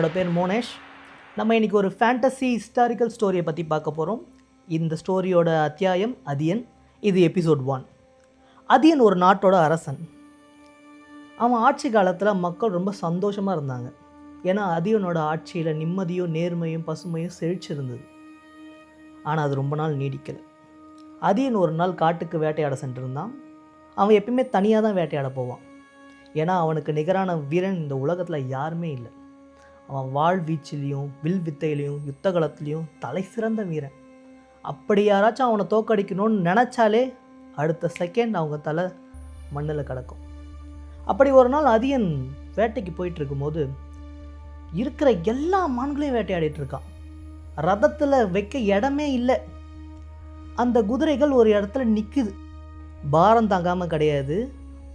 என்னோடய பேர் மோனேஷ். நம்ம இன்றைக்கி ஒரு ஃபேண்டசி ஹிஸ்டாரிக்கல் ஸ்டோரியை பற்றி பார்க்க போகிறோம். இந்த ஸ்டோரியோட அத்தியாயம் அதியன். இது எபிசோட் 1. அதியன் ஒரு நாட்டோட அரசன். அவன் ஆட்சி காலத்தில் மக்கள் ரொம்ப சந்தோஷமாக இருந்தாங்க. ஏன்னா அதியனோட ஆட்சியில் நிம்மதியும் நேர்மையும் பசுமையும் செழிச்சிருந்தது. ஆனால் அது ரொம்ப நாள் நீடிக்கலை. அதியன் ஒரு நாள் காட்டுக்கு வேட்டையாட சென்றிருந்தான். அவன் எப்பயுமே தனியாக தான் வேட்டையாட போவான். ஏன்னா அவனுக்கு நிகரான வீரன் இந்த உலகத்தில் யாருமே இல்லை. அவன் வாழ்வீச்சிலையும் வில் வித்தையிலையும் யுத்த காலத்துலேயும் தலை சிறந்த வீரன். அப்படி யாராச்சும் அவனை தோக்கடிக்கணும்னு நினச்சாலே அடுத்த செகண்ட் அவங்க தலை மண்ணில் கிடக்கும். அப்படி ஒரு நாள் அதியன் வேட்டைக்கு போயிட்டு இருக்கும்போது இருக்கிற எல்லா மான்களையும் வேட்டையாடிட்டு இருக்கான். ரதத்தில் வைக்க இடமே இல்லை. அந்த குதிரைகள் ஒரு இடத்துல நிற்குது. பாரம் தாங்காமல் கிடையாது.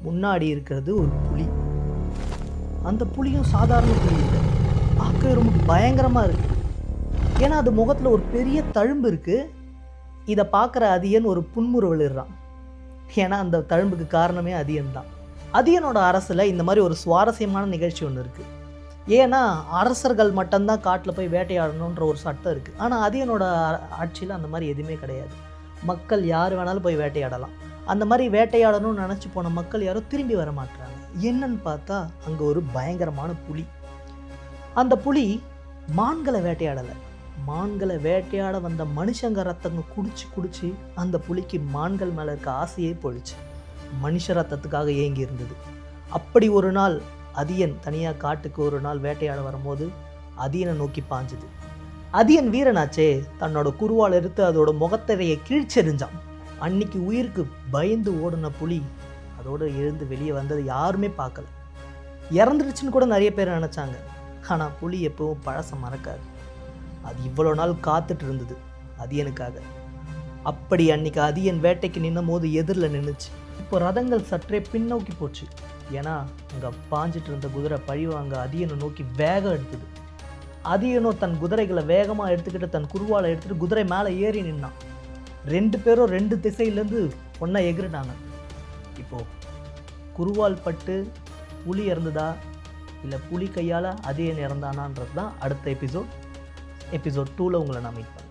முன்னாடி இருக்கிறது ஒரு புலி. அந்த புலியும் சாதாரண புலி இல்லை, பார்க்கவே ரொம்ப பயங்கரமாக இருக்குது. ஏன்னா அது முகத்தில் ஒரு பெரிய தழும்பு இருக்குது. இதை பார்க்குற அதியன் ஒரு புன்முறுவலிடுறான். ஏன்னா அந்த தழும்புக்கு காரணமே அதியன் தான். அதியனோட அரசில் இந்த மாதிரி ஒரு சுவாரஸ்யமான நிகழ்ச்சி ஒன்று இருக்குது. ஏன்னா அரசர்கள் மட்டும்தான் காட்டில் போய் வேட்டையாடணுன்ற ஒரு சட்டம் இருக்குது. ஆனால் அதியனோட ஆட்சியில் அந்த மாதிரி எதுவுமே கிடையாது. மக்கள் யார் வேணாலும் போய் வேட்டையாடலாம். அந்த மாதிரி வேட்டையாடணும்னு நினச்சி போன மக்கள் யாரும் திரும்பி வர மாட்டுறாங்க. என்னன்னு பார்த்தா அங்கே ஒரு பயங்கரமான புலி. அந்த புலி மான்களை வேட்டையாடலை. மான்களை வேட்டையாட வந்த மனுஷங்க ரத்தங்க குடிச்சு அந்த புலிக்கு மான்கள் மேலே இருக்க ஆசையே போயிடுச்சு. மனுஷ ரத்தத்துக்காக ஏங்கி இருந்தது. அப்படி ஒரு நாள் அதியன் தனியாக காட்டுக்கு ஒரு நாள் வேட்டையாட வரும்போது அதியனை நோக்கி பாஞ்சுது. அதியன் வீரனாச்சே, தன்னோட குருவால் எடுத்து அதோட முகத்தரையை கீழ்ச்செறிஞ்சான். அன்னைக்கு உயிருக்கு பயந்து ஓடின புலி அதோடு எழுந்து வெளியே வந்தது யாருமே பார்க்கல. இறந்துடுச்சுன்னு கூட நிறைய பேர் நினச்சாங்க. ஆனால் புலி எப்பவும் பழசம் மறக்காது. அது இவ்வளோ நாள் காத்துட்டு இருந்தது அதியனுக்காக. அப்படி அன்னைக்கு அதியன் வேட்டைக்கு நின்னும் போது எதிரில் நின்றுச்சு. இப்போ ரதங்கள் சற்றே பின்னோக்கி போச்சு. ஏன்னா அங்கே பாஞ்சிட்டு இருந்த குதிரை பழிவாங்க அதியனை நோக்கி வேகம் எடுத்தது. அதியனோ தன் குதிரைகளை வேகமாக எடுத்துக்கிட்டு தன் குருவாலை எடுத்துகிட்டு குதிரை மேலே ஏறி நின்னான். 2 பேரும் 2 திசையிலேருந்து ஒன்றா எகிரினாங்க. இப்போது குருவால் பட்டு புலி இறந்ததா இல்லை புலி கையால் அதியன் இறந்தானான்றது தான் அடுத்த எபிசோட் 2ல் உங்களை நான் மீட் பண்ணேன்.